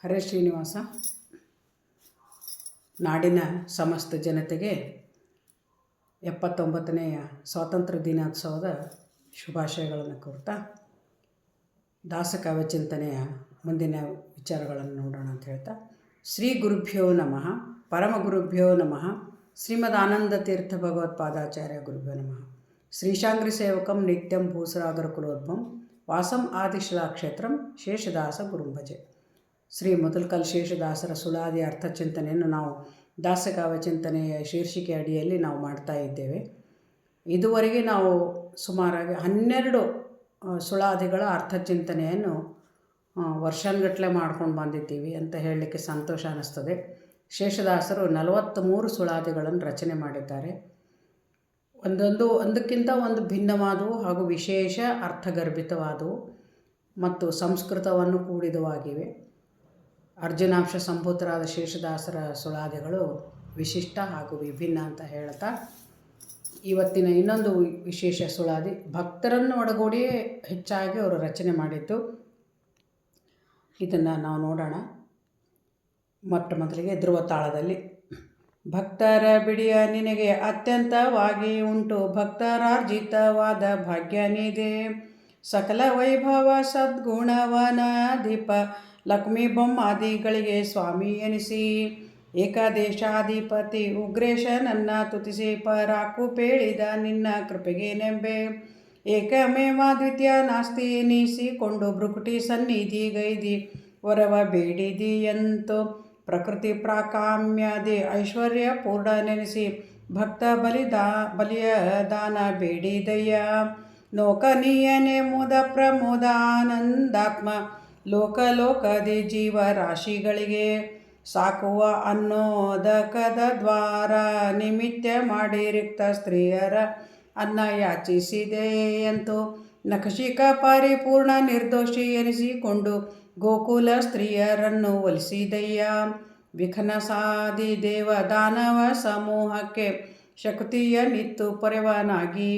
ಹರೇ ಶ್ರೀನಿವಾಸ. ನಾಡಿನ ಸಮಸ್ತ ಜನತೆಗೆ 79ನೆಯ ಸ್ವಾತಂತ್ರ್ಯ ದಿನೋತ್ಸವದ ಶುಭಾಶಯಗಳನ್ನು ಕೋರ್ತಾ ದಾಸಕಾವ್ಯ ಚಿಂತನೆಯ ಮುಂದಿನ ವಿಚಾರಗಳನ್ನು ನೋಡೋಣ ಅಂತ ಹೇಳ್ತಾ, ಶ್ರೀ ಗುರುಭ್ಯೋ ನಮಃ, ಪರಮ ಗುರುಭ್ಯೋ ನಮಃ, ಶ್ರೀಮದ್ ಆನಂದ ತೀರ್ಥ ಭಗವತ್ಪಾದಾಚಾರ್ಯ ಗುರುಭ್ಯೋ ನಮಃ. ಶ್ರೀಶಾಂಗ್ರಿ ಸೇವಕಂ ನಿತ್ಯಂ ಭೂಸರಾಗರ ಕುಲೋದ್ಭಂ ವಾಸಂ ಆದಿಶಿಲಾಕ್ಷೇತ್ರಂ ಶೇಷದಾಸ ಗುರುಂಭಜೆ. ಶ್ರೀ ಮೊದಲ್ಕಲ್ ಶೇಷದಾಸರ ಸುಳಾದಿ ಅರ್ಥಚಿಂತನೆಯನ್ನು ನಾವು ದಾಸಕಾವ್ಯ ಚಿಂತನೆಯ ಶೀರ್ಷಿಕೆ ಅಡಿಯಲ್ಲಿ ನಾವು ಮಾಡ್ತಾ ಇದ್ದೇವೆ. ಇದುವರೆಗೆ ನಾವು ಸುಮಾರಾಗಿ 12 ಸುಳಾದಿಗಳ ಅರ್ಥಚಿಂತನೆಯನ್ನು ವರ್ಷಾನುಗಟ್ಟಲೆ ಮಾಡ್ಕೊಂಡು ಬಂದಿದ್ದೀವಿ ಅಂತ ಹೇಳಲಿಕ್ಕೆ ಸಂತೋಷ ಅನ್ನಿಸ್ತದೆ. ಶೇಷದಾಸರು 43 ಸುಳಾದಿಗಳನ್ನು ರಚನೆ ಮಾಡಿದ್ದಾರೆ. ಒಂದಕ್ಕಿಂತ ಒಂದು ಭಿನ್ನವಾದವು ಹಾಗೂ ವಿಶೇಷ ಅರ್ಥಗರ್ಭಿತವಾದವು ಮತ್ತು ಸಂಸ್ಕೃತವನ್ನು ಕೂಡಿದವಾಗಿವೆ. ಅರ್ಜುನಾಂಶ ಸಂಭೂತರಾದ ಶೇಷದಾಸರ ಸುಳಾದಿಗಳು ವಿಶಿಷ್ಟ ಹಾಗೂ ವಿಭಿನ್ನ ಅಂತ ಹೇಳ್ತಾ, ಇವತ್ತಿನ ಇನ್ನೊಂದು ವಿಶೇಷ ಸುಳಾದಿ ಭಕ್ತರನ್ನು ಒಳಗೂಡಿಯೇ ಹೆಚ್ಚಾಗಿ ಅವರು ರಚನೆ ಮಾಡಿದ್ದು. ಇದನ್ನು ನಾವು ನೋಡೋಣ. ಮೊದಲಿಗೆ ಧ್ರುವ ತಾಳದಲ್ಲಿ. ಭಕ್ತರ ಬಿಡಿಯ ನಿನಗೆ ಅತ್ಯಂತವಾಗಿ ಉಂಟು, ಭಕ್ತರಾರ್ಜಿತವಾದ ಭಾಗ್ಯನಿದೆ, ಸಕಲ ವೈಭವ ಸದ್ಗುಣವನ ದೀಪ, ಲಕ್ಷ್ಮೀ ಬೊಮ್ಮಾದಿಗಳಿಗೆ ಸ್ವಾಮಿ ಎನಿಸಿ, ಏಕದೇಶಾಧಿಪತಿ ಉಗ್ರೇಶ ನನ್ನ ತುತಿಸಿ, ಪರಾಕು ಪೇಳಿದ ನಿನ್ನ ಕೃಪೆಗೆ ನೆಂಬೆ, ಏಕಮೇವ ದ್ವಿತೀಯ ನಾಸ್ತಿ ಎನಿಸಿಕೊಂಡು ಭ್ರುಕುಟಿ ಸನ್ನಿಧಿ ಗೈದಿ ವರವ ಬೇಡಿದಿಯಂತೋ, ಪ್ರಕೃತಿ ಪ್ರಾಕಾಮ್ಯದೆ ಐಶ್ವರ್ಯ ಪೂರ್ಣ ನೆನೆಸಿ, ಭಕ್ತ ಬಲಿಯ ದಾನ ಬೇಡಿದಯ್ಯ, ಲೋಕನೀಯನೆ ಮುದ ಪ್ರಮೋದ ಆನಂದಾತ್ಮ, ಲೋಕದಿ ಜೀವರಾಶಿಗಳಿಗೆ ಸಾಕುವ ಅನ್ನೋದಕದ ದ್ವಾರ, ನಿಮಿತ್ತ ಮಾಡಿ ರಿಕ್ತ ಸ್ತ್ರೀಯರ ಅನ್ನ ಯಾಚಿಸಿದೆಯಂತೋ, ನಖಶಿಕ ಪರಿಪೂರ್ಣ ನಿರ್ದೋಷಿ ಎನಿಸಿಕೊಂಡು ಗೋಕುಲ ಸ್ತ್ರೀಯರನ್ನು ಒಲಿಸಿದಯ್ಯ, ವಿಘ್ನಸಾದಿ ದೇವ ದಾನವ ಸಮೂಹಕ್ಕೆ ಶಕ್ತಿಯ ನಿತ್ತು ಪೊರೆವನಾಗಿ,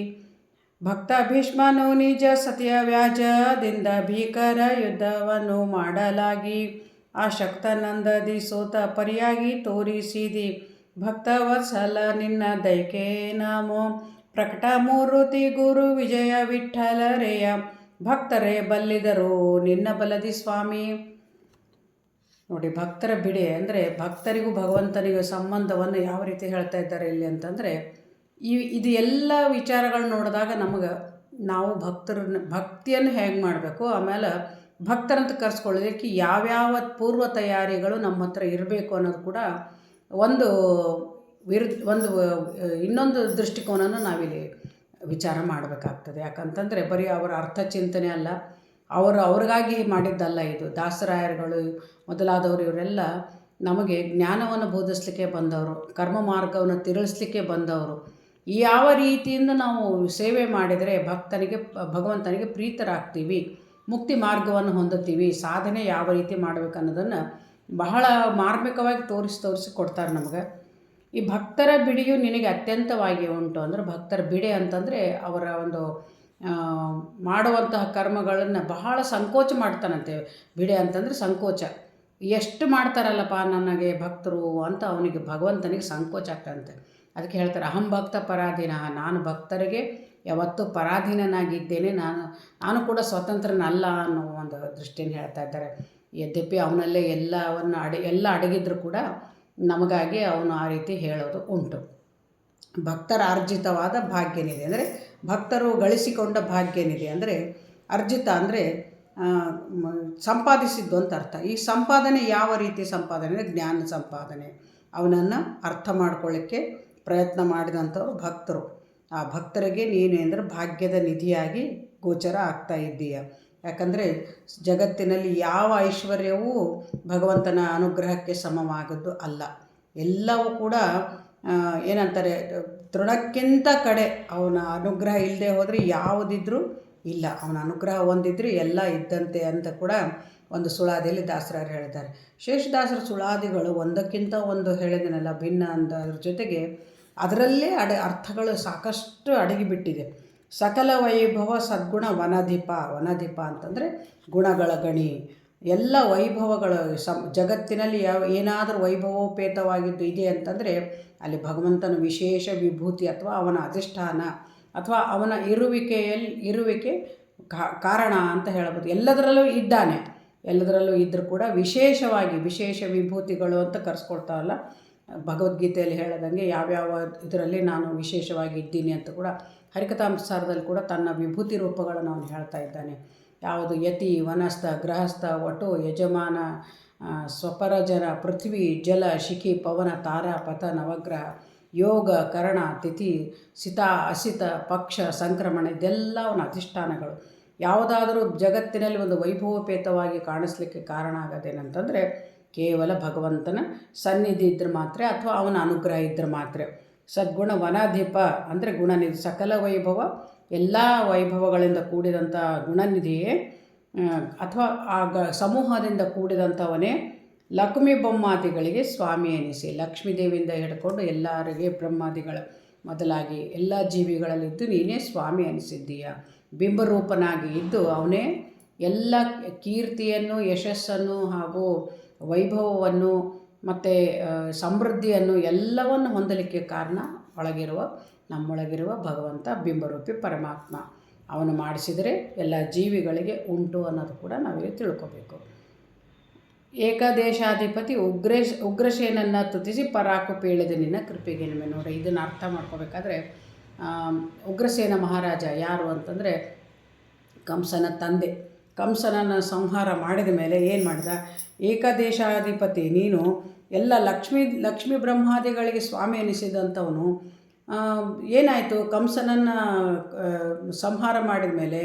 ಭಕ್ತ ಭೀಷ್ಮನು ನಿಜ ಸತ್ಯ ವ್ಯಾಜದಿಂದ ಭೀಕರ ಯುದ್ಧವನ್ನು ಮಾಡಲಾಗಿ, ಆ ಶಕ್ತನಂದದಿ ಸೋತ ಪರಿಯಾಗಿ ತೋರಿಸಿದಿ, ಭಕ್ತವತ್ಸಲ ನಿನ್ನ ದೈಕೆ ನಮೋ, ಪ್ರಕಟ ಮೂರ್ತಿ ಗುರು ವಿಜಯ ವಿಠ್ಠಲರೆಯ, ಭಕ್ತರೇ ಬಲ್ಲಿದರು ನಿನ್ನ ಬಲದಿ ಸ್ವಾಮಿ. ನೋಡಿ, ಭಕ್ತರ ಬಿಡೆ ಅಂದರೆ ಭಕ್ತರಿಗೂ ಭಗವಂತನಿಗೂ ಸಂಬಂಧವನ್ನು ಯಾವ ರೀತಿ ಹೇಳ್ತಾ ಇದ್ದಾರೆ ಇಲ್ಲಿ ಅಂತಂದರೆ, ಇದು ಎಲ್ಲ ವಿಚಾರಗಳು ನೋಡಿದಾಗ ನಾವು ಭಕ್ತಿಯನ್ನು ಹೇಗೆ ಮಾಡಬೇಕು, ಆಮೇಲೆ ಭಕ್ತರಂತ ಕರೆಸ್ಕೊಳ್ಳೋದಕ್ಕೆ ಯಾವ್ಯಾವ ಪೂರ್ವ ತಯಾರಿಗಳು ನಮ್ಮ ಹತ್ರ ಇರಬೇಕು ಅನ್ನೋದು ಕೂಡ ಒಂದು ಇನ್ನೊಂದು ದೃಷ್ಟಿಕೋನನ ನಾವಿಲ್ಲಿ ವಿಚಾರ ಮಾಡಬೇಕಾಗ್ತದೆ. ಯಾಕಂತಂದರೆ ಬರೀ ಅವರ ಅರ್ಥಚಿಂತನೆ ಅಲ್ಲ, ಅವ್ರಿಗಾಗಿ ಮಾಡಿದ್ದಲ್ಲ ಇದು. ದಾಸರಾಯರುಗಳು ಮೊದಲಾದವರು ಇವರೆಲ್ಲ ನಮಗೆ ಜ್ಞಾನವನ್ನು ಬೋಧಿಸಲಿಕ್ಕೆ ಬಂದವರು, ಕರ್ಮ ಮಾರ್ಗವನ್ನು ತಿರುಳಿಸ್ಲಿಕ್ಕೆ ಬಂದವರು. ಯಾವ ರೀತಿಯಿಂದ ನಾವು ಸೇವೆ ಮಾಡಿದರೆ ಭಗವಂತನಿಗೆ ಪ್ರೀತರಾಗ್ತೀವಿ, ಮುಕ್ತಿ ಮಾರ್ಗವನ್ನು ಹೊಂದುತ್ತೀವಿ, ಸಾಧನೆ ಯಾವ ರೀತಿ ಮಾಡಬೇಕು ಅನ್ನೋದನ್ನು ಬಹಳ ಮಾರ್ಮಿಕವಾಗಿ ತೋರಿಸಿ ಕೊಡ್ತಾರೆ ನಮಗೆ. ಈ ಭಕ್ತರ ಬಿಡಿಯು ನಿನಗೆ ಅತ್ಯಂತವಾಗಿ ಉಂಟು ಅಂದರೆ, ಭಕ್ತರ ಬಿಡೆ ಅಂತಂದರೆ ಅವರ ಒಂದು ಮಾಡುವಂತಹ ಕರ್ಮಗಳನ್ನು ಬಹಳ ಸಂಕೋಚ ಮಾಡ್ತಾನಂತೆ. ಬಿಡೆ ಅಂತಂದರೆ ಸಂಕೋಚ. ಎಷ್ಟು ಮಾಡ್ತಾರಲ್ಲಪ್ಪ ನನಗೆ ಭಕ್ತರು ಅಂತ ಅವನಿಗೆ ಭಗವಂತನಿಗೆ ಸಂಕೋಚ ಆಗ್ತಂತೆ. ಅದಕ್ಕೆ ಹೇಳ್ತಾರೆ, ಅಹಂ ಭಕ್ತ ಪರಾಧೀನ, ನಾನು ಭಕ್ತರಿಗೆ ಯಾವತ್ತೂ ಪರಾಧೀನನಾಗಿದ್ದೇನೆ, ನಾನು ಕೂಡ ಸ್ವತಂತ್ರನಲ್ಲ ಅನ್ನೋ ಒಂದು ದೃಷ್ಟಿಯನ್ನು ಹೇಳ್ತಾ ಇದ್ದಾರೆ. ಯದ್ಯಪಿ ಅವನಲ್ಲೇ ಎಲ್ಲ ಅಡಗಿದ್ರು ಕೂಡ ನಮಗಾಗಿ ಅವನು ಆ ರೀತಿ ಹೇಳೋದು ಉಂಟು. ಭಕ್ತರ ಅರ್ಜಿತವಾದ ಭಾಗ್ಯನಿದೆ ಅಂದರೆ, ಭಕ್ತರು ಗಳಿಸಿಕೊಂಡ ಭಾಗ್ಯನಿದೆ ಅಂದರೆ, ಅರ್ಜಿತ ಅಂದರೆ ಸಂಪಾದಿಸಿದ್ದು ಅಂತ ಅರ್ಥ. ಈ ಸಂಪಾದನೆ ಯಾವ ರೀತಿ ಸಂಪಾದನೆ ಅಂದರೆ ಜ್ಞಾನ ಸಂಪಾದನೆ. ಅವನನ್ನು ಅರ್ಥ ಮಾಡ್ಕೊಳ್ಳಿಕ್ಕೆ ಪ್ರಯತ್ನ ಮಾಡಿದಂಥವ್ರು ಭಕ್ತರು. ಆ ಭಕ್ತರಿಗೆ ನೀನು ಅಂದರೆ ಭಾಗ್ಯದ ನಿಧಿಯಾಗಿ ಗೋಚರ ಆಗ್ತಾ ಇದ್ದೀಯ. ಯಾಕಂದರೆ ಜಗತ್ತಿನಲ್ಲಿ ಯಾವ ಐಶ್ವರ್ಯವೂ ಭಗವಂತನ ಅನುಗ್ರಹಕ್ಕೆ ಸಮವಾಗದ್ದು ಅಲ್ಲ. ಎಲ್ಲವೂ ಕೂಡ ಏನಂತಾರೆ, ತೃಣಕ್ಕಿಂತ ಕಡೆ. ಅವನ ಅನುಗ್ರಹ ಇಲ್ಲದೆ ಹೋದರೆ ಯಾವುದಿದ್ರೂ ಇಲ್ಲ, ಅವನ ಅನುಗ್ರಹ ಒಂದಿದ್ರೂ ಎಲ್ಲ ಇದ್ದಂತೆ ಅಂತ ಕೂಡ ಒಂದು ಸುಳಾದಿಯಲ್ಲಿ ದಾಸರಾಯರು ಹೇಳಿದ್ದಾರೆ. ಶೇಷದಾಸರ ಸುಳಾದಿಗಳು ಒಂದಕ್ಕಿಂತ ಒಂದು ಹೇಳಿದನಲ್ಲ ಭಿನ್ನ ಅಂದದ್ರ ಜೊತೆಗೆ ಅದರಲ್ಲೇ ಅರ್ಥಗಳು ಸಾಕಷ್ಟು ಅಡಗಿಬಿಟ್ಟಿದೆ. ಸಕಲ ವೈಭವ ಸದ್ಗುಣ ವನದೀಪ ಅಂತಂದರೆ ಗುಣಗಳ ಗಣಿ. ಎಲ್ಲ ವೈಭವಗಳು ಜಗತ್ತಿನಲ್ಲಿ ಏನಾದರೂ ವೈಭವೋಪೇತವಾಗಿದ್ದು ಇದೆ ಅಂತಂದರೆ ಅಲ್ಲಿ ಭಗವಂತನ ವಿಶೇಷ ವಿಭೂತಿ ಅಥವಾ ಅವನ ಅಧಿಷ್ಠಾನ ಅಥವಾ ಅವನ ಇರುವಿಕೆ ಕಾರಣ ಅಂತ ಹೇಳ್ಬೋದು. ಎಲ್ಲದರಲ್ಲೂ ಇದ್ದಾನೆ, ಎಲ್ಲದರಲ್ಲೂ ಇದ್ದರೂ ಕೂಡ ವಿಶೇಷ ವಿಭೂತಿಗಳು ಅಂತ ಕರೆಸ್ಕೊಳ್ತಾವಲ್ಲ ಭಗವದ್ಗೀತೆಯಲ್ಲಿ ಹೇಳದಂಗೆ ಯಾವ್ಯಾವ ಇದರಲ್ಲಿ ನಾನು ವಿಶೇಷವಾಗಿ ಇದ್ದೀನಿ ಅಂತ ಕೂಡ ಹರಿಕಥಾಮೃತಸಾರದಲ್ಲಿ ಕೂಡ ತನ್ನ ವಿಭೂತಿ ರೂಪಗಳನ್ನು ಅವನು ಹೇಳ್ತಾ ಇದ್ದಾನೆ. ಯಾವುದು ಯತಿ, ವನಸ್ಥ, ಗೃಹಸ್ಥ, ವಟು, ಯಜಮಾನ, ಸ್ವಪರಜನ, ಪೃಥ್ವಿ, ಜಲ, ಶಿಖಿ, ಪವನ, ತಾರ, ಪಥ, ನವಗ್ರಹ, ಯೋಗ, ಕರಣ, ತಿಥಿ, ಸಿತ, ಅಸಿತ, ಪಕ್ಷ, ಸಂಕ್ರಮಣ, ಇದೆಲ್ಲ ಅವನ ಅಧಿಷ್ಠಾನಗಳು. ಯಾವುದಾದರೂ ಜಗತ್ತಿನಲ್ಲಿ ಒಂದು ವೈಭವೋಪೇತವಾಗಿ ಕಾಣಿಸ್ಲಿಕ್ಕೆ ಕಾರಣ ಆಗೋದೇನಂತಂದರೆ ಕೇವಲ ಭಗವಂತನ ಸನ್ನಿಧಿ ಇದ್ದರೆ ಮಾತ್ರ ಅಥವಾ ಅವನ ಅನುಗ್ರಹ ಇದ್ದರೆ ಮಾತ್ರ. ಸದ್ಗುಣ ವನಾಧಿಪ ಅಂದರೆ ಗುಣನಿಧಿ, ಸಕಲ ವೈಭವ ಎಲ್ಲ ವೈಭವಗಳಿಂದ ಕೂಡಿದಂಥ ಗುಣನಿಧಿಯೇ ಅಥವಾ ಸಮೂಹದಿಂದ ಕೂಡಿದಂಥವನೇ ಲಕ್ಷ್ಮೀ ಬ್ರಹ್ಮಾದಿಗಳಿಗೆ ಸ್ವಾಮಿ ಎನಿಸಿ, ಲಕ್ಷ್ಮೀದೇವಿಯಿಂದ ಹಿಡ್ಕೊಂಡು ಎಲ್ಲರಿಗೆ ಬ್ರಹ್ಮಾದಿಗಳ ಮೊದಲಾಗಿ ಎಲ್ಲ ಜೀವಿಗಳಲ್ಲಿದ್ದು ನೀನೇ ಸ್ವಾಮಿ ಅನಿಸಿದ್ದೀಯ. ಬಿಂಬರೂಪನಾಗಿ ಇದ್ದು ಅವನೇ ಎಲ್ಲ ಕೀರ್ತಿಯನ್ನು, ಯಶಸ್ಸನ್ನು ಹಾಗೂ ವೈಭವವನ್ನು ಮತ್ತು ಸಮೃದ್ಧಿಯನ್ನು ಎಲ್ಲವನ್ನು ಹೊಂದಲಿಕ್ಕೆ ಕಾರಣ ನಮ್ಮೊಳಗಿರುವ ಭಗವಂತ ಬಿಂಬರೂಪಿ ಪರಮಾತ್ಮ. ಅವನು ಮಾಡಿಸಿದರೆ ಎಲ್ಲ ಜೀವಿಗಳಿಗೆ ಉಂಟು ಅನ್ನೋದು ಕೂಡ ನಾವಿಲ್ಲಿ ತಿಳ್ಕೊಬೇಕು. ಏಕದೇಶಾಧಿಪತಿ ಉಗ್ರಸೇನನ್ನು ತುತಿಸಿ ಪರಾಕು ಪೇಳಿದ ನಿನ್ನ ಕೃಪೆಗೆ ನಿಮಗೆ. ನೋಡಿ, ಇದನ್ನು ಅರ್ಥ ಮಾಡ್ಕೋಬೇಕಾದ್ರೆ ಉಗ್ರಸೇನ ಮಹಾರಾಜ ಯಾರು ಅಂತಂದರೆ ಕಂಸನ ತಂದೆ. ಕಂಸನನ್ನು ಸಂಹಾರ ಮಾಡಿದ ಮೇಲೆ ಏನು ಮಾಡಿದ? ಏಕದೇಶಾಧಿಪತಿ ನೀನು ಎಲ್ಲ ಲಕ್ಷ್ಮೀ ಬ್ರಹ್ಮಾದಿಗಳಿಗೆ ಸ್ವಾಮಿ ಎನಿಸಿದಂಥವನು ಏನಾಯಿತು? ಕಂಸನನ್ನು ಸಂಹಾರ ಮಾಡಿದ ಮೇಲೆ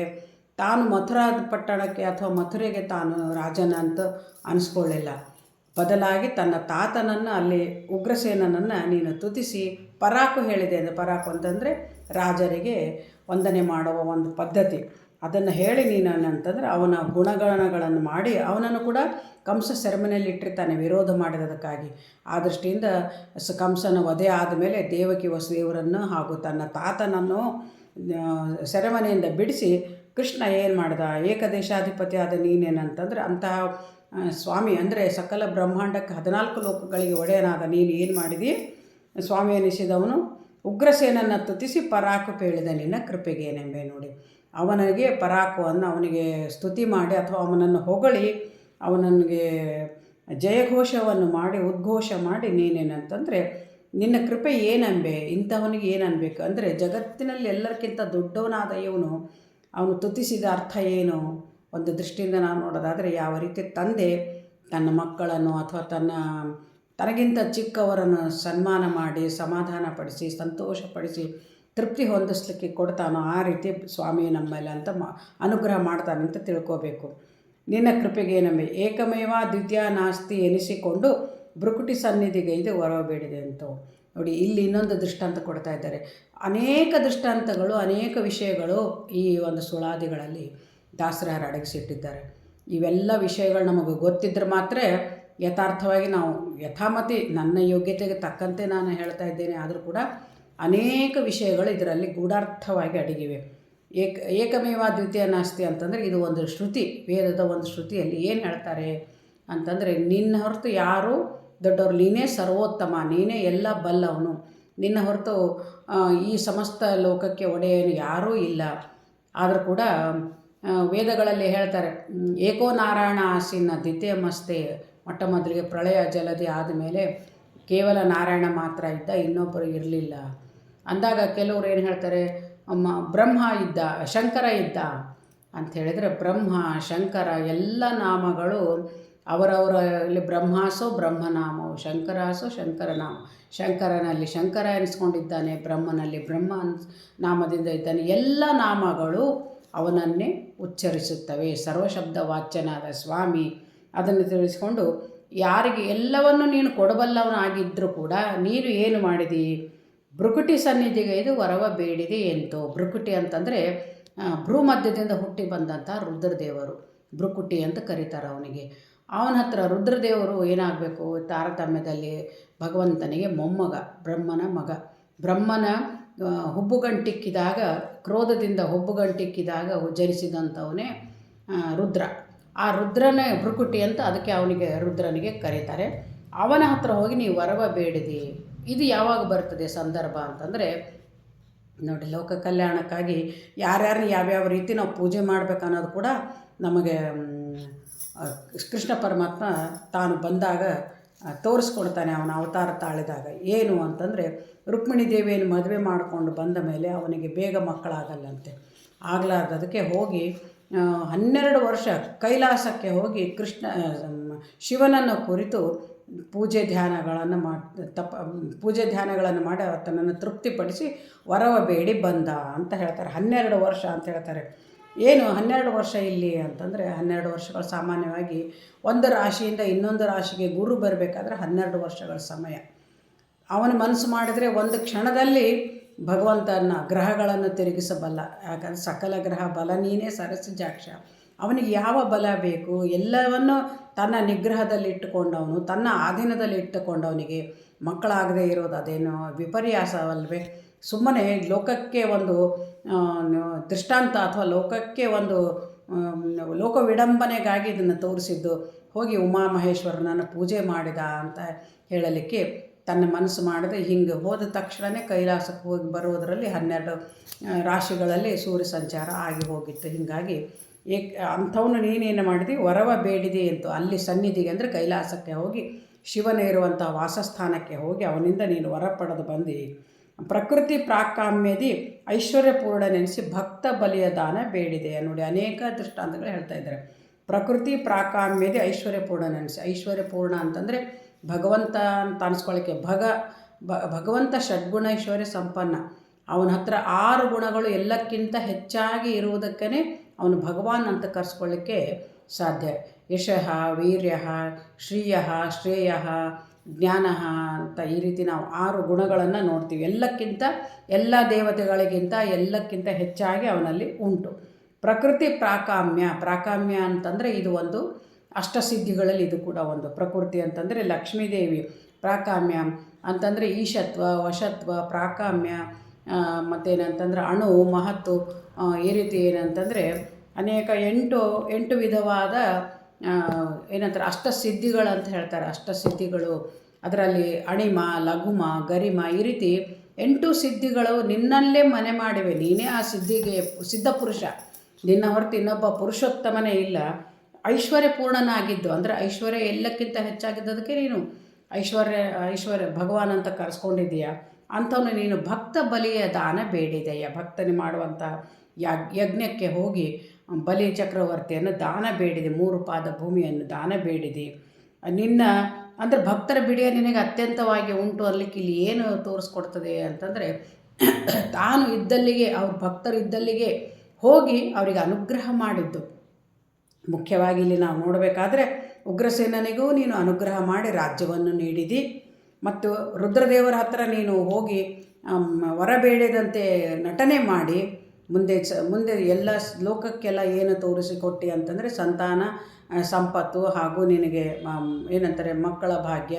ತಾನು ಮಥುರಾ ಪಟ್ಟಣಕ್ಕೆ ಅಥವಾ ಮಥುರೆಗೆ ತಾನು ರಾಜನ ಅಂತ ಅನಿಸ್ಕೊಳ್ಳಿಲ್ಲ. ಬದಲಾಗಿ ತನ್ನ ತಾತನನ್ನು ಅಲ್ಲಿ ಉಗ್ರಸೇನನನ್ನು ನೀನು ತುತಿಸಿ ಪರಾಕು ಹೇಳಿದೆ. ಅಂದರೆ ಪರಾಕು ಅಂತಂದರೆ ರಾಜರಿಗೆ ವಂದನೆ ಮಾಡುವ ಒಂದು ಪದ್ಧತಿ. ಅದನ್ನು ಹೇಳಿ ನೀನು ಅಂತಂದರೆ ಅವನ ಗುಣಗಣಗಳನ್ನು ಮಾಡಿ ಅವನನ್ನು ಕೂಡ ಕಂಸ ಸೆರೆಮನೆಯಲ್ಲಿ ಇಟ್ಟಿರ್ತಾನೆ ವಿರೋಧ ಮಾಡಿರೋದಕ್ಕಾಗಿ. ಆ ದೃಷ್ಟಿಯಿಂದ ಕಂಸನ ವಧೆ ಆದಮೇಲೆ ದೇವಕಿ ವಸುದೇವರನ್ನು ಹಾಗೂ ತನ್ನ ತಾತನನ್ನು ಸೆರೆಮನೆಯಿಂದ ಬಿಡಿಸಿ ಕೃಷ್ಣ ಏನು ಮಾಡ್ದ? ಏಕದೇಶಾಧಿಪತಿ ಆದ ನೀನೇನಂತಂದರೆ ಅಂತಹ ಸ್ವಾಮಿ ಅಂದರೆ ಸಕಲ ಬ್ರಹ್ಮಾಂಡಕ್ಕೆ 14 ಲೋಕಗಳಿಗೆ ಒಡೆಯನಾದ ನೀನು ಏನು ಮಾಡಿದಿ? ಸ್ವಾಮಿ ಎನಿಸಿದವನು ಉಗ್ರಸೇನನ್ನು ತುತಿಸಿ ಪರಾಕು ಪೇಳಿದ ನಿನ್ನ ಕೃಪೆಗೇನೆಂಬೆ. ನೋಡಿ, ಅವನಿಗೆ ಪರಾಕುವನ್ನು ಅವನಿಗೆ ಸ್ತುತಿ ಮಾಡಿ ಅಥವಾ ಅವನನ್ನು ಹೊಗಳಿ ಅವನಿಗೆ ಜಯಘೋಷವನ್ನು ಮಾಡಿ ಉದ್ಘೋಷ ಮಾಡಿ ನೀನೇನಂತಂದರೆ ನಿನ್ನ ಕೃಪೆ ಏನಂಬೆ, ಇಂಥವನಿಗೆ ಏನನ್ಬೇಕು ಅಂದರೆ ಜಗತ್ತಿನಲ್ಲಿ ಎಲ್ಲರಿಗಿಂತ ದೊಡ್ಡವನಾದ ಅವನು ತುತಿಸಿದ ಅರ್ಥ ಏನು? ಒಂದು ದೃಷ್ಟಿಯಿಂದ ನಾವು ನೋಡೋದಾದರೆ ಯಾವ ರೀತಿ ತಂದೆ ತನ್ನ ಮಕ್ಕಳನ್ನು ಅಥವಾ ತನಗಿಂತ ಚಿಕ್ಕವರನ್ನು ಸನ್ಮಾನ ಮಾಡಿ ಸಮಾಧಾನಪಡಿಸಿ ಸಂತೋಷಪಡಿಸಿ ತೃಪ್ತಿ ಹೊಂದಿಸ್ಲಿಕ್ಕೆ ಕೊಡ್ತಾನೋ ಆ ರೀತಿ ಸ್ವಾಮಿ ನಮ್ಮ ಮೇಲೆ ಅಂತ ಅನುಗ್ರಹ ಮಾಡ್ತಾನಂತ ತಿಳ್ಕೋಬೇಕು. ನಿನ್ನ ಕೃಪೆಗೇನಮ್ಮೆ ಏಕಮೇವ ದ್ವಿತೀಯ ನಾಸ್ತಿ ಎನಿಸಿಕೊಂಡು ಭೃಕುಟಿ ಸನ್ನಿಧಿಗೈದು ಹೊರಬೇಡಿದೆ ಅಂತ. ನೋಡಿ, ಇಲ್ಲಿ ಇನ್ನೊಂದು ದೃಷ್ಟಾಂತ ಕೊಡ್ತಾ ಇದ್ದಾರೆ. ಅನೇಕ ದೃಷ್ಟಾಂತಗಳು, ಅನೇಕ ವಿಷಯಗಳು ಈ ಒಂದು ಸುಳಾದಿಗಳಲ್ಲಿ ದಾಸರಾಯರು ಅಡಗಿಸಿಟ್ಟಿದ್ದಾರೆ. ಇವೆಲ್ಲ ವಿಷಯಗಳು ನಮಗೆ ಗೊತ್ತಿದ್ದರೆ ಮಾತ್ರ ಯಥಾರ್ಥವಾಗಿ ನಾವು ಯಥಾಮತಿ ನನ್ನ ಯೋಗ್ಯತೆಗೆ ತಕ್ಕಂತೆ ನಾನು ಹೇಳ್ತಾ ಇದ್ದೇನೆ. ಆದರೂ ಕೂಡ ಅನೇಕ ವಿಷಯಗಳು ಇದರಲ್ಲಿ ಗೂಢಾರ್ಥವಾಗಿ ಅಡಗಿವೆ. ಏಕಮೇವ ದ್ವಿತೀಯ ನಾಸ್ತಿ ಅಂತಂದರೆ ಇದು ಒಂದು ಶ್ರುತಿ, ವೇದದ ಒಂದು ಶ್ರುತಿಯಲ್ಲಿ ಏನು ಹೇಳ್ತಾರೆ ಅಂತಂದರೆ ನಿನ್ನ ಹೊರತು ಯಾರು ದೊಡ್ಡವರು, ನೀನೇ ಸರ್ವೋತ್ತಮ, ನೀನೇ ಎಲ್ಲ ಬಲ್ಲವನು, ನಿನ್ನ ಹೊರತು ಈ ಸಮಸ್ತ ಲೋಕಕ್ಕೆ ಒಡೆಯನು ಯಾರೂ ಇಲ್ಲ. ಆದರೂ ಕೂಡ ವೇದಗಳಲ್ಲಿ ಹೇಳ್ತಾರೆ ಏಕೋ ನಾರಾಯಣ ಆಸೀನ ದ್ವಿತೀಯ ಮಸ್ತೆ. ಮೊಟ್ಟ ಮೊದಲಿಗೆ ಪ್ರಳಯ ಜಲದಿ ಆದಮೇಲೆ ಕೇವಲ ನಾರಾಯಣ ಮಾತ್ರ ಇದ್ದ, ಇನ್ನೊಬ್ಬರು ಇರಲಿಲ್ಲ ಅಂದಾಗ ಕೆಲವರು ಏನು ಹೇಳ್ತಾರೆ, ಬ್ರಹ್ಮ ಇದ್ದ, ಶಂಕರ ಇದ್ದ ಅಂತ ಹೇಳಿದರೆ ಬ್ರಹ್ಮ ಶಂಕರ ಎಲ್ಲ ನಾಮಗಳು ಅವರವರಲ್ಲಿ ಬ್ರಹ್ಮಾಸೋ ಬ್ರಹ್ಮನಾಮವು, ಶಂಕರಾಸೋ ಶಂಕರನಾಮ. ಶಂಕರನಲ್ಲಿ ಶಂಕರ ಎನಿಸ್ಕೊಂಡಿದ್ದಾನೆ, ಬ್ರಹ್ಮನಲ್ಲಿ ಬ್ರಹ್ಮ ನಾಮದಿಂದ ಇದ್ದಾನೆ. ಎಲ್ಲ ನಾಮಗಳು ಅವನನ್ನೇ ಉಚ್ಚರಿಸುತ್ತವೆ. ಸರ್ವಶಬ್ದ ವಾಚ್ಯನಾದ ಸ್ವಾಮಿ ಅದನ್ನು ತಿಳಿಸ್ಕೊಂಡು ಯಾರಿಗೆ ಎಲ್ಲವನ್ನು ನೀನು ಕೊಡಬಲ್ಲವನಾಗಿದ್ದರೂ ಕೂಡ ನೀನು ಏನು ಮಾಡಿದಿ? ಭೃಕುಟಿ ಸನ್ನಿಧಿಗೆ ಇದು ವರವ ಬೇಡಿದೆ ಎಂತು. ಭೃಕುಟಿ ಅಂತಂದರೆ ಭ್ರೂಮಧ್ಯದಿಂದ ಹುಟ್ಟಿ ಬಂದಂಥ ರುದ್ರದೇವರು, ಭೃಕುಟಿ ಅಂತ ಕರೀತಾರೆ ಅವನಿಗೆ. ಅವನ ಹತ್ರ ರುದ್ರದೇವರು ಏನಾಗಬೇಕು? ತಾರತಮ್ಯದಲ್ಲಿ ಭಗವಂತನಿಗೆ ಮೊಮ್ಮಗ, ಬ್ರಹ್ಮನ ಮಗ. ಬ್ರಹ್ಮನ ಹುಬ್ಬುಗಂಟಿಕ್ಕಿದಾಗ, ಕ್ರೋಧದಿಂದ ಹುಬ್ಬುಗಂಟಿಕ್ಕಿದಾಗ ಜನಿಸಿದಂಥವನೇ ರುದ್ರ. ಆ ರುದ್ರನೇ ಭೃಕುಟಿ ಅಂತ ಅದಕ್ಕೆ ಅವನಿಗೆ ರುದ್ರನಿಗೆ ಕರೀತಾರೆ. ಅವನ ಹತ್ರ ಹೋಗಿ ನೀವು ವರವ ಬೇಡಿದಿ. ಇದು ಯಾವಾಗ ಬರ್ತದೆ ಸಂದರ್ಭ ಅಂತಂದರೆ ನೋಡಿ, ಲೋಕ ಕಲ್ಯಾಣಕ್ಕಾಗಿ ಯಾರ್ಯಾರನ್ನ ಯಾವ್ಯಾವ ರೀತಿ ನಾವು ಪೂಜೆ ಮಾಡಬೇಕನ್ನೋದು ಕೂಡ ನಮಗೆ ಕೃಷ್ಣ ಪರಮಾತ್ಮ ತಾನು ಬಂದಾಗ ತೋರಿಸ್ಕೊಡ್ತಾನೆ. ಅವನ ಅವತಾರ ತಾಳಿದಾಗ ಏನು ಅಂತಂದರೆ, ರುಕ್ಮಿಣಿ ದೇವಿಯನ್ನು ಮದುವೆ ಮಾಡಿಕೊಂಡು ಬಂದ ಮೇಲೆ ಅವನಿಗೆ ಬೇಗ ಮಕ್ಕಳಾಗಲ್ಲಂತೆ. ಆಗಲಾರ್ದದಕ್ಕೆ ಹೋಗಿ 12 ವರ್ಷ ಕೈಲಾಸಕ್ಕೆ ಹೋಗಿ ಶಿವನನ್ನು ಕುರಿತು ಪೂಜೆ ಧ್ಯಾನಗಳನ್ನು ಮಾಡಿ ಆತನನ್ನು ತೃಪ್ತಿಪಡಿಸಿ ವರವ ಬೇಡಿ ಬಂದ ಅಂತ ಹೇಳ್ತಾರೆ. 12 ವರ್ಷ ಅಂತ ಹೇಳ್ತಾರೆ. ಏನು 12 ವರ್ಷ ಇಲ್ಲಿ ಅಂತಂದರೆ, 12 ವರ್ಷಗಳು ಸಾಮಾನ್ಯವಾಗಿ ಒಂದು ರಾಶಿಯಿಂದ ಇನ್ನೊಂದು ರಾಶಿಗೆ ಗುರು ಬರಬೇಕಾದ್ರೆ 12 ವರ್ಷಗಳ ಸಮಯ. ಅವನು ಮನಸ್ಸು ಮಾಡಿದರೆ ಒಂದು ಕ್ಷಣದಲ್ಲಿ ಭಗವಂತನ ಗ್ರಹಗಳನ್ನು ತಿರುಗಿಸಬಲ್ಲ. ಯಾಕಂದರೆ ಸಕಲ ಗ್ರಹ ಬಲ ನೀನೇ ಸರಸಿಜಾಕ್ಷ. ಅವನಿಗೆ ಯಾವ ಬಲ ಬೇಕು ಎಲ್ಲವನ್ನು ತನ್ನ ನಿಗ್ರಹದಲ್ಲಿ ಇಟ್ಟುಕೊಂಡವನು, ತನ್ನ ಆಧೀನದಲ್ಲಿ ಇಟ್ಟುಕೊಂಡವನಿಗೆ ಮಕ್ಕಳಾಗದೇ ಇರೋದು ಅದೇನೋ ವಿಪರ್ಯಾಸವಲ್ವೇ? ಸುಮ್ಮನೆ ಲೋಕಕ್ಕೆ ಒಂದು ದೃಷ್ಟಾಂತ ಅಥವಾ ಲೋಕಕ್ಕೆ ಒಂದು ಲೋಕ ವಿಡಂಬನೆಗಾಗಿ ಇದನ್ನು ತೋರಿಸಿದ್ದು. ಹೋಗಿ ಉಮಾಮಹೇಶ್ವರನನ್ನು ಪೂಜೆ ಮಾಡಿದ ಅಂತ ಹೇಳಲಿಕ್ಕೆ ತನ್ನ ಮನಸ್ಸು ಮಾಡದೆ ಹಿಂಗೆ ಹೋದ ತಕ್ಷಣವೇ ಕೈಲಾಸಕ್ಕೆ ಹೋಗಿ ಬರುವುದರಲ್ಲಿ 12 ರಾಶಿಗಳಲ್ಲಿ ಸೂರ್ಯ ಸಂಚಾರ ಆಗಿ ಹೋಗಿತ್ತು. ಹೀಗಾಗಿ ಅಂಥವನು ನೀನೇನು ಮಾಡಿದಿ, ವರವ ಬೇಡಿದೆ ಅಂತು. ಅಲ್ಲಿ ಸನ್ನಿಧಿಗೆ ಅಂದರೆ ಕೈಲಾಸಕ್ಕೆ ಹೋಗಿ ಶಿವನೇ ಇರುವಂಥ ವಾಸಸ್ಥಾನಕ್ಕೆ ಹೋಗಿ ಅವನಿಂದ ನೀನು ವರ ಪಡೆದು ಬಂದು ಪ್ರಕೃತಿ ಪ್ರಾಕಾಮ್ಯದಿ ಐಶ್ವರ್ಯಪೂರ್ಣ ನೆನೆಸಿ ಭಕ್ತ ಬಲಿಯ ದಾನ ಬೇಡಿದೆ. ನೋಡಿ, ಅನೇಕ ದೃಷ್ಟಾಂತಗಳು ಹೇಳ್ತಾ ಇದ್ದಾರೆ. ಪ್ರಕೃತಿ ಪ್ರಾಕಾಮ್ಯದಿ ಐಶ್ವರ್ಯಪೂರ್ಣ ನೆನೆಸಿ. ಐಶ್ವರ್ಯಪೂರ್ಣ ಅಂತಂದರೆ ಭಗವಂತ ಅಂತ ಅನಿಸ್ಕೊಳ್ಳಿಕ್ಕೆ ಭಗವಂತ ಷಡ್ಗುಣ ಐಶ್ವರ್ಯ ಸಂಪನ್ನ. ಅವನ ಹತ್ರ 6 ಗುಣಗಳು ಎಲ್ಲಕ್ಕಿಂತ ಹೆಚ್ಚಾಗಿ ಇರುವುದಕ್ಕೇ ಅವನು ಭಗವಾನ್ ಅಂತ ಕರೆಸ್ಕೊಳ್ಳಿಕ್ಕೆ ಸಾಧ್ಯ. ಯಶಃ, ವೀರ್ಯ, ಶ್ರೀಯ, ಶ್ರೇಯ, ಜ್ಞಾನ ಅಂತ ಈ ರೀತಿ ನಾವು 6 ಗುಣಗಳನ್ನು ನೋಡ್ತೀವಿ. ಎಲ್ಲ ದೇವತೆಗಳಿಗಿಂತ ಎಲ್ಲಕ್ಕಿಂತ ಹೆಚ್ಚಾಗಿ ಅವನಲ್ಲಿ ಉಂಟು. ಪ್ರಕೃತಿ ಪ್ರಾಕಾಮ್ಯ ಅಂತಂದರೆ ಇದು ಒಂದು ಅಷ್ಟಸಿದ್ಧಿಗಳಲ್ಲಿ ಇದು ಕೂಡ ಒಂದು. ಪ್ರಕೃತಿ ಅಂತಂದರೆ ಲಕ್ಷ್ಮೀದೇವಿ, ಪ್ರಾಕಾಮ್ಯ ಅಂತಂದರೆ ಈಶತ್ವ, ವಶತ್ವ, ಪ್ರಾಕಾಮ್ಯ, ಮತ್ತೇನಂತಂದ್ರೆ ಅಣು, ಮಹತ್ತು, ಈ ರೀತಿ ಏನಂತಂದರೆ ಅನೇಕ 8 ವಿಧವಾದ ಏನಂತಾರೆ ಅಷ್ಟಸಿದ್ಧಿಗಳಂತ ಹೇಳ್ತಾರೆ. ಅಷ್ಟಸಿದ್ಧಿಗಳು ಅದರಲ್ಲಿ ಅಣಿಮ, ಲಘುಮ, ಗರಿಮ ಈ ರೀತಿ 8 ಸಿದ್ಧಿಗಳು ನಿನ್ನಲ್ಲೇ ಮನೆ ಮಾಡಿವೆ. ನೀನೇ ಆ ಸಿದ್ಧಿಗೆ ಸಿದ್ಧಪುರುಷ. ನಿನ್ನ ಹೊರತು ಇನ್ನೊಬ್ಬ ಪುರುಷೋತ್ತಮನೇ ಇಲ್ಲ. ಐಶ್ವರ್ಯಪೂರ್ಣನಾಗಿದ್ದು ಅಂದರೆ ಐಶ್ವರ್ಯ ಎಲ್ಲಕ್ಕಿಂತ ಹೆಚ್ಚಾಗಿದ್ದದಕ್ಕೆ ನೀನು ಐಶ್ವರ್ಯ ಭಗವಾನ್ ಅಂತ ಕರೆಸ್ಕೊಂಡಿದ್ದೀಯ. ಅಂಥವನು ನೀನು ಭಕ್ತ ಬಲಿಯ ದಾನ ಬೇಡಿದೆಯ. ಭಕ್ತನಿ ಮಾಡುವಂಥ ಯಜ್ಞಕ್ಕೆ ಹೋಗಿ ಬಲಿ ಚಕ್ರವರ್ತಿಯನ್ನು ದಾನ ಬೇಡಿದೆ. 3 ಪಾದ ಭೂಮಿಯನ್ನು ದಾನ ಬೇಡಿದೆ. ನಿನ್ನ ಅಂದರೆ ಭಕ್ತರ ಬಿಡಿಯ ನಿನಗೆ ಅತ್ಯಂತವಾಗಿ ಉಂಟು ಅಲ್ಲಿಕ್ಕೆ ಇಲ್ಲಿ ಏನು ತೋರಿಸ್ಕೊಡ್ತದೆ ಅಂತಂದರೆ, ತಾನು ಇದ್ದಲ್ಲಿಗೆ ಅವ್ರ ಭಕ್ತರು ಇದ್ದಲ್ಲಿಗೆ ಹೋಗಿ ಅವರಿಗೆ ಅನುಗ್ರಹ ಮಾಡಿದ್ದು. ಮುಖ್ಯವಾಗಿ ಇಲ್ಲಿ ನಾವು ನೋಡಬೇಕಾದ್ರೆ ಉಗ್ರಸೇನನಿಗೂ ನೀನು ಅನುಗ್ರಹ ಮಾಡಿ ರಾಜ್ಯವನ್ನು ನೀಡಿದಿ. ಮತ್ತು ರುದ್ರದೇವರ ಹತ್ರ ನೀನು ಹೋಗಿ ವರ ಬೇಡದಂತೆ ನಟನೆ ಮಾಡಿ ಮುಂದೆ ಎಲ್ಲ ಲೋಕಕ್ಕೆಲ್ಲ ಏನು ತೋರಿಸಿಕೊಟ್ಟಿ ಅಂತಂದರೆ ಸಂತಾನ ಸಂಪತ್ತು ಹಾಗೂ ನಿನಗೆ ಏನಂತಾರೆ ಮಕ್ಕಳ ಭಾಗ್ಯ,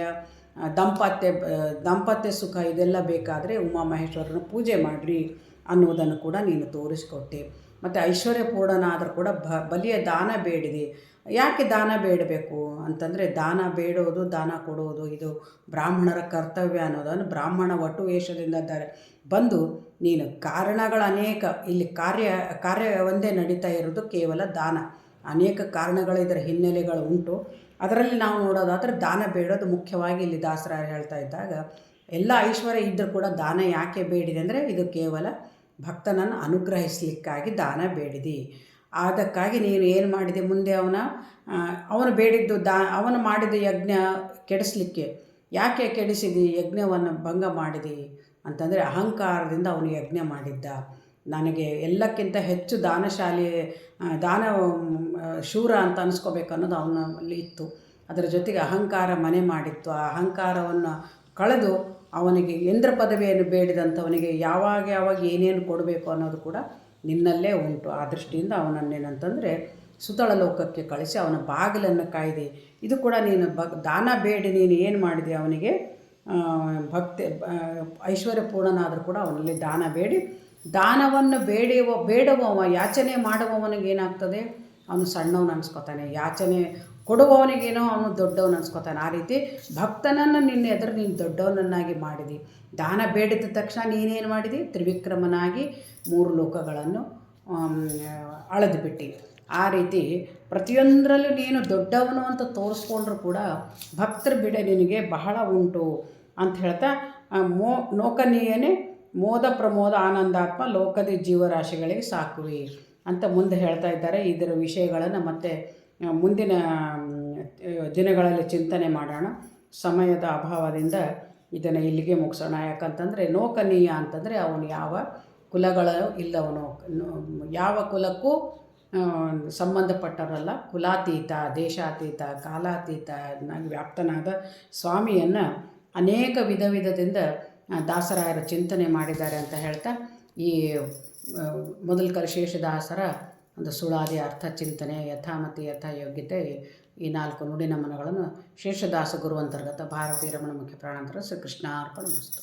ದಾಂಪತ್ಯ ಸುಖ ಇದೆಲ್ಲ ಬೇಕಾದರೆ ಉಮಾಮಹೇಶ್ವರನ ಪೂಜೆ ಮಾಡಿರಿ ಅನ್ನುವುದನ್ನು ಕೂಡ ನೀನು ತೋರಿಸಿಕೊಟ್ಟೆ. ಮತ್ತು ಐಶ್ವರ್ಯಪೂರ್ಣನಾದರೂ ಕೂಡ ಬಲಿಯ ದಾನ ಬೇಡಿದೆ. ಯಾಕೆ ದಾನ ಬೇಡಬೇಕು ಅಂತಂದರೆ, ದಾನ ಬೇಡೋದು ದಾನ ಕೊಡುವುದು ಇದು ಬ್ರಾಹ್ಮಣರ ಕರ್ತವ್ಯ ಅನ್ನೋದನ್ನು ಬ್ರಾಹ್ಮಣ ವಟು ವೇಷದಿಂದ ಬಂದು ನೀನು ಕಾರಣಗಳ ಅನೇಕ ಇಲ್ಲಿ ಕಾರ್ಯ ಒಂದೇ ನಡೀತಾ ಇರೋದು ಕೇವಲ ದಾನ. ಅನೇಕ ಕಾರಣಗಳು ಇದರ ಹಿನ್ನೆಲೆಗಳು ಉಂಟು. ಅದರಲ್ಲಿ ನಾವು ನೋಡೋದಾದರೆ ದಾನ ಬೇಡೋದು ಮುಖ್ಯವಾಗಿ ಇಲ್ಲಿ ದಾಸರಾಯರು ಹೇಳ್ತಾ ಇದ್ದಾಗ, ಎಲ್ಲ ಐಶ್ವರ್ಯ ಇದ್ದರೂ ಕೂಡ ದಾನ ಯಾಕೆ ಬೇಡಿದೆ ಅಂದರೆ ಇದು ಕೇವಲ ಭಕ್ತನನ್ನು ಅನುಗ್ರಹಿಸಲಿಕ್ಕಾಗಿ ದಾನ ಬೇಡಿದೆ. ಅದಕ್ಕಾಗಿ ನೀನು ಏನು ಮಾಡಿದೆ, ಮುಂದೆ ಅವನು ಬೇಡಿದ್ದು ಅವನು ಮಾಡಿದ ಯಜ್ಞ ಕೆಡಿಸಲಿಕ್ಕೆ. ಯಾಕೆ ಕೆಡಿಸಿದಿ? ಯಜ್ಞವನ್ನು ಭಂಗ ಮಾಡಿದಿ ಅಂತಂದರೆ ಅಹಂಕಾರದಿಂದ ಅವನು ಯಜ್ಞ ಮಾಡಿದ್ದ. ನನಗೆ ಎಲ್ಲಕ್ಕಿಂತ ಹೆಚ್ಚು ದಾನ ಶೂರ ಅಂತ ಅನಿಸ್ಕೋಬೇಕು ಅನ್ನೋದು ಅವನಲ್ಲಿ ಇತ್ತು. ಅದರ ಜೊತೆಗೆ ಅಹಂಕಾರ ಮನೆ ಮಾಡಿತ್ತು. ಆ ಅಹಂಕಾರವನ್ನು ಕಳೆದು ಅವನಿಗೆ ಇಂದ್ರ ಪದವಿಯನ್ನು ಬೇಡಿದಂಥವನಿಗೆ ಯಾವಾಗ ಏನೇನು ಕೊಡಬೇಕು ಅನ್ನೋದು ಕೂಡ ನಿನ್ನಲ್ಲೇ ಉಂಟು. ಆ ದೃಷ್ಟಿಯಿಂದ ಅವನನ್ನೇನಂತಂದರೆ ಸುತಳ ಲೋಕಕ್ಕೆ ಕಳಿಸಿ ಅವನ ಬಾಗಿಲನ್ನು ಕಾಯ್ದೆ. ಇದು ಕೂಡ ನೀನು ದಾನ ಬೇಡಿ ನೀನು ಏನು ಮಾಡಿದೆ, ಅವನಿಗೆ ಐಶ್ವರ್ಯಪೂರ್ಣನಾದರೂ ಕೂಡ ಅವನಲ್ಲಿ ದಾನ ಬೇಡಿ, ದಾನವನ್ನು ಬೇಡುವವ ಯಾಚನೆ ಮಾಡುವವನಿಗೆ ಏನಾಗ್ತದೆ, ಅವನು ಸಣ್ಣವನು ಅನ್ಸ್ಕೊತಾನೆ, ಯಾಚನೆ ಕೊಡುವವನಿಗೇನೋ ಅವನು ದೊಡ್ಡವನು ಅನ್ಸ್ಕೊತಾನೆ. ಆ ರೀತಿ ಭಕ್ತನನ್ನು ನಿನ್ನ ಎದುರು ನೀನು ದೊಡ್ಡವನನ್ನಾಗಿ ಮಾಡಿದಿ. ದಾನ ಬೇಡಿದ ತಕ್ಷಣ ನೀನೇನು ಮಾಡಿದಿ? ತ್ರಿವಿಕ್ರಮನಾಗಿ 3 ಲೋಕಗಳನ್ನು ಅಳೆದು ಬಿಟ್ಟು. ಆ ರೀತಿ ಪ್ರತಿಯೊಂದರಲ್ಲೂ ನೀನು ದೊಡ್ಡವನು ಅಂತ ತೋರಿಸ್ಕೊಂಡ್ರೂ ಕೂಡ ಭಕ್ತರ ಬಿಡೆ ನಿನಗೆ ಬಹಳ ಉಂಟು ಅಂತ ಹೇಳ್ತಾ, ನೋಕನೀಯನೇ ಮೋದ ಪ್ರಮೋದ ಆನಂದಾತ್ಮ ಲೋಕದ ಜೀವರಾಶಿಗಳಿಗೆ ಸಾಕುವಿ ಅಂತ ಮುಂದೆ ಹೇಳ್ತಾ ಇದ್ದಾರೆ. ಇದರ ವಿಷಯಗಳನ್ನು ಮತ್ತೆ ಮುಂದಿನ ದಿನಗಳಲ್ಲಿ ಚಿಂತನೆ ಮಾಡೋಣ. ಸಮಯದ ಅಭಾವದಿಂದ ಇದನ್ನು ಇಲ್ಲಿಗೆ ಮುಗಿಸೋಣ. ಯಾಕಂತಂದರೆ ನೋಕನೀಯ ಅಂತಂದರೆ ಅವನು ಯಾವ ಕುಲಗಳ ಇಲ್ಲವನು, ಯಾವ ಕುಲಕ್ಕೂ ಸಂಬಂಧಪಟ್ಟರಲ್ಲ, ಕುಲಾತೀತ, ದೇಶಾತೀತ, ಕಾಲಾತೀತ ವ್ಯಾಪ್ತನಾದ ಸ್ವಾಮಿಯನ್ನು ಅನೇಕ ವಿಧದಿಂದ ದಾಸರಾಯರು ಚಿಂತನೆ ಮಾಡಿದ್ದಾರೆ ಅಂತ ಹೇಳ್ತಾ, ಈ ಮೊದಲು ಶೇಷದಾಸರ ಒಂದು ಸುಳಾದಿ ಅರ್ಥ ಚಿಂತನೆ, ಯಥಾಮತಿ ಯಥಾಯೋಗ್ಯತೆ, ಈ 4 ನುಡಿ ನಮನಗಳನ್ನು ಶೇಷದಾಸ ಗುರು ಅಂತರ್ಗತ ಭಾರತೀಯ ರಮಣ ಮುಖ್ಯ ಪ್ರಾಣಾಂತರ ಶ್ರೀ ಕೃಷ್ಣಾರ್ಪಣ ಮಸ್ತು.